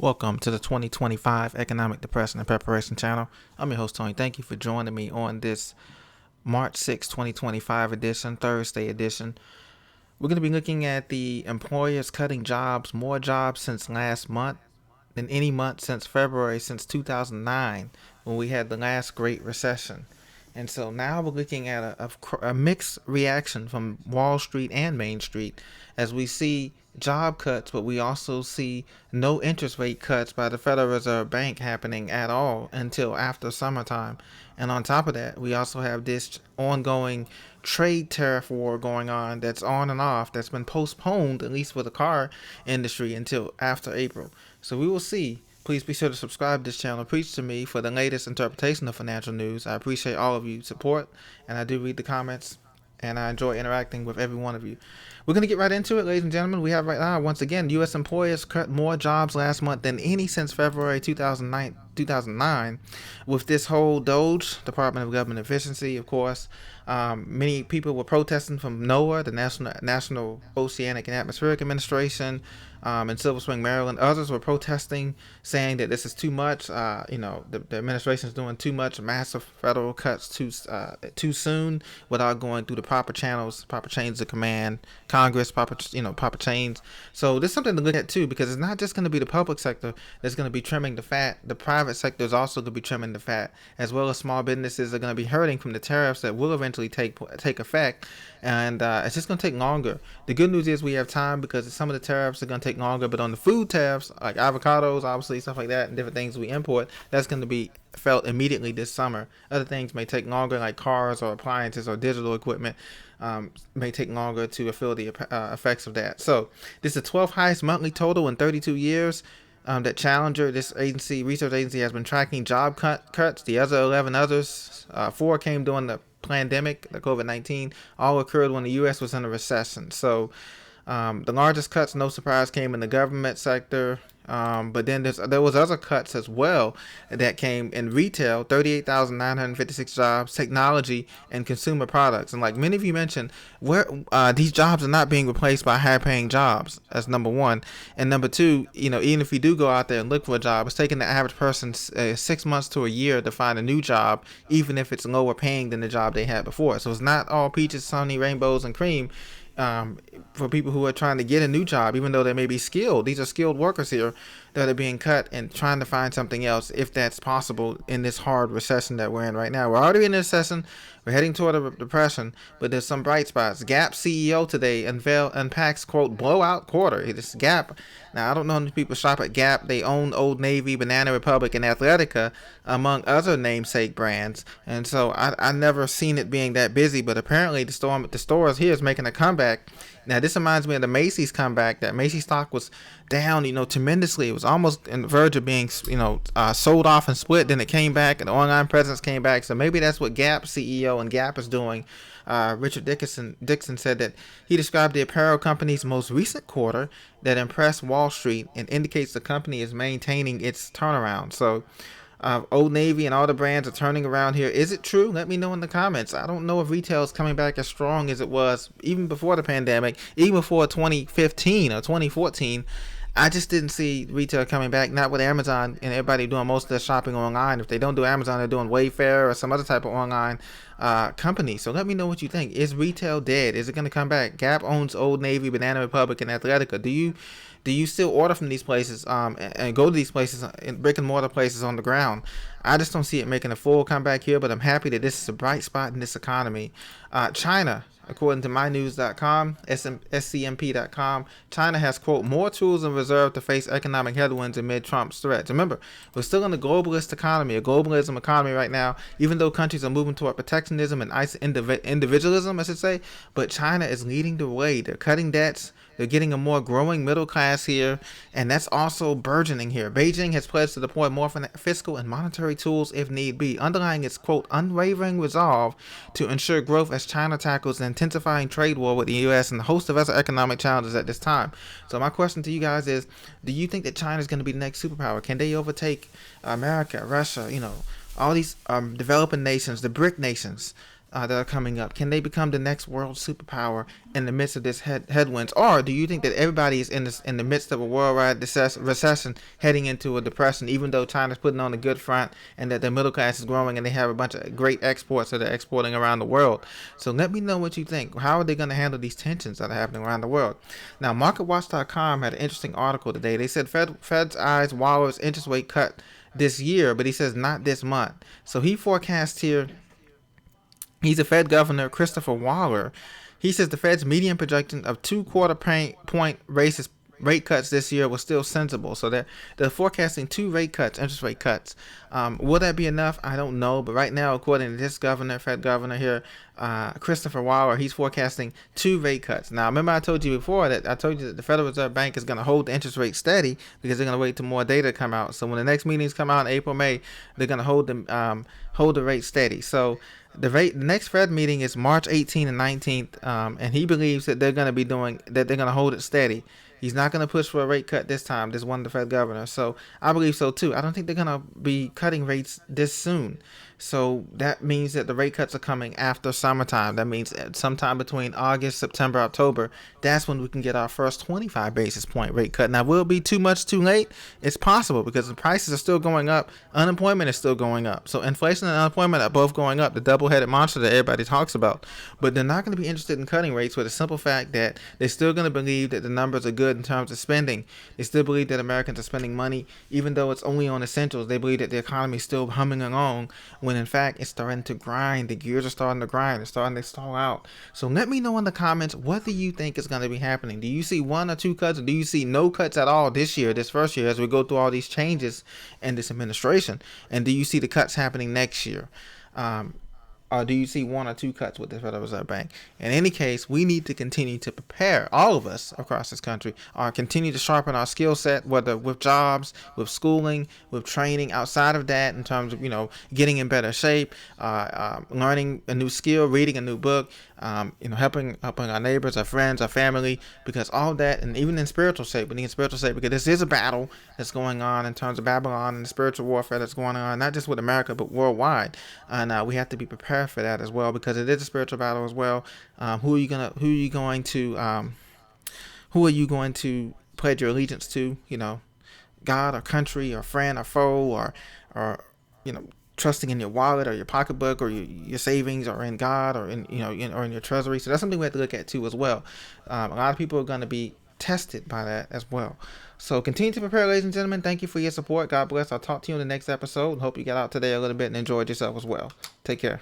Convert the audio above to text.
Welcome to the 2025 Economic Depression and Preparation Channel. I'm your host, Tony. Thank you for joining me on this March 6, 2025 edition, Thursday edition. We're going to be looking at the employers cutting jobs, more jobs since last month than any month since February since 2009 when we had the last Great Recession. And so now we're looking at a mixed reaction from Wall Street and Main Street as we see job cuts, but we also see no interest rate cuts by the Federal Reserve Bank happening at all until after summertime. And on top of that, we also have this ongoing trade tariff war going on that's on and off, that's been postponed, at least for the car industry, until after April. So we will see. Please be sure to subscribe to this channel. Preach to me for the latest interpretation of financial news. I appreciate all of you support, and I do read the comments, and I enjoy interacting with every one of you. We're going to get right into it, ladies and gentlemen. We have right now, once again, U.S. employers cut more jobs last month than any since February 2009 with this whole DOGE, Department of Government Efficiency, of course. Many people were protesting from NOAA, the National Oceanic and Atmospheric Administration, in Silver Spring, Maryland. Others were protesting, saying that this is too much. The administration is doing too much, massive federal cuts too soon without going through the proper channels, proper chains of command, Congress, proper chains. So this is something to look at too, because it's not just going to be the public sector that's going to be trimming the fat. The private sector is also going to be trimming the fat, as well as small businesses are going to be hurting from the tariffs that will eventually take effect. And it's just going to take longer. The good news is we have time because some of the tariffs are going to take longer, but on the food tariffs, like avocados, obviously, stuff like that, and different things we import, that's going to be felt immediately this summer. Other things may take longer, like cars or appliances or digital equipment, may take longer to feel the effects of that. So this is the 12th highest monthly total in 32 years. That Challenger, this research agency, has been tracking job cuts. The other 11 others, 4 came during the pandemic, the COVID-19, all occurred when the U.S. was in a recession. So the largest cuts, no surprise, came in the government sector. But then there was other cuts as well that came in retail, 38,956 jobs, technology, and consumer products. And like many of you mentioned, where these jobs are not being replaced by high-paying jobs. That's number one. And number two, even if you do go out there and look for a job, it's taking the average person 6 months to a year to find a new job, even if it's lower paying than the job they had before. So it's not all peaches, sunny, rainbows, and cream. For people who are trying to get a new job, even though they may be skilled. These are skilled workers here that are being cut and trying to find something else, if that's possible, in this hard recession that we're in right now. We're already in a recession. We're heading toward a depression, but there's some bright spots. Gap CEO today unpacks, quote, blowout quarter. This Gap. Now, I don't know if people shop at Gap. They own Old Navy, Banana Republic, and Athletica, among other namesake brands. And so I never seen it being that busy, but apparently the stores here is making a comeback. Now, this reminds me of the Macy's comeback. That Macy's stock was down, tremendously. It was almost on the verge of being, sold off and split. Then it came back, and the online presence came back. So maybe that's what Gap CEO and Gap is doing. Richard Dixon said that he described the apparel company's most recent quarter that impressed Wall Street and indicates the company is maintaining its turnaround. So Old Navy and all the brands are turning around here. Is it true? Let me know in the comments. I don't know if retail is coming back as strong as it was even before the pandemic, even before 2015 or 2014. I just didn't see retail coming back, not with Amazon and everybody doing most of their shopping online. If they don't do Amazon, they're doing Wayfair or some other type of online company. So let me know what you think. Is retail dead? Is it going to come back? Gap owns Old Navy, Banana Republic, and Athletica. Do you still order from these places and go to these places, brick and mortar places on the ground? I just don't see it making a full comeback here, but I'm happy that this is a bright spot in this economy. China, according to mynews.com, scmp.com, China has, quote, more tools in reserve to face economic headwinds amid Trump's threats. Remember, we're still in a globalist economy, a globalism economy right now, even though countries are moving toward protectionism and individualism, I should say. But China is leading the way. They're cutting debts. They're getting a more growing middle class here, and that's also burgeoning here. Beijing has pledged to deploy more fiscal and monetary tools if need be, underlying its, quote, unwavering resolve to ensure growth as China tackles an intensifying trade war with the U.S. and a host of other economic challenges at this time. So my question to you guys is, do you think that China is going to be the next superpower? Can they overtake America, Russia, all these developing nations, the BRIC nations? that are coming up? Can they become the next world superpower in the midst of this headwinds? Or do you think that everybody is in the midst of a worldwide recession, heading into a depression, even though China's putting on a good front and that their middle class is growing and they have a bunch of great exports that they're exporting around the world? So let me know what you think. How are they going to handle these tensions that are happening around the world? Now, MarketWatch.com had an interesting article today. They said Fed's eyes Waller's interest rate cut this year, but he says not this month. So he forecasts here. He's a Fed governor, Christopher Waller. He says the Fed's median projection of 2 quarter point rate cuts this year was still sensible. So they're forecasting 2 rate cuts, interest rate cuts. Will that be enough? I don't know. But right now, according to this governor, Fed governor here, Christopher Waller, he's forecasting 2 rate cuts. Now, remember I told you before that the Federal Reserve Bank is going to hold the interest rate steady because they're going to wait till more data come out. So when the next meetings come out in April, May, they're going to hold the rate steady. So the next Fed meeting is March 18th and 19th, and he believes that they're going to hold it steady. He's not going to push for a rate cut this time. This one, the Fed governor. So I believe so too. I don't think they're going to be cutting rates this soon. So that means that the rate cuts are coming after summertime. That means sometime between August, September, October. That's when we can get our first 25 basis point rate cut. Now, will it be too much too late? It's possible because the prices are still going up. Unemployment is still going up. So inflation and unemployment are both going up. The double-headed monster that everybody talks about. But they're not going to be interested in cutting rates for the simple fact that they're still going to believe that the numbers are good in terms of spending. They still believe that Americans are spending money, even though it's only on essentials. They believe that the economy is still humming along, when in fact it's starting to grind. The gears are starting to grind. It's starting to stall out. So let me know in the comments, what do you think is going to be happening? Do you see 1 or 2 cuts, or do you see no cuts at all this year, this first year, as we go through all these changes in this administration? And do you see the cuts happening next year? Or do you see 1 or 2 cuts with the Federal Reserve Bank? In any case, we need to continue to prepare, all of us across this country, continue to sharpen our skill set, whether with jobs, with schooling, with training outside of that, in terms of, getting in better shape, learning a new skill, reading a new book, helping our neighbors, our friends, our family, because all that, and even in spiritual shape, we need spiritual shape, because this is a battle that's going on in terms of Babylon and the spiritual warfare that's going on, not just with America, but worldwide. And we have to be prepared for that as well, because it is a spiritual battle as well. Who are you going to pledge your allegiance to? God or country or friend or foe, or trusting in your wallet or your pocketbook or your savings, or in God, or in your treasury. So that's something we have to look at too as well. A lot of people are going to be tested by that as well. So continue to prepare, ladies and gentlemen. Thank you for your support. God bless. I'll talk to you in the next episode, and hope you got out today a little bit and enjoyed yourself as well. Take care.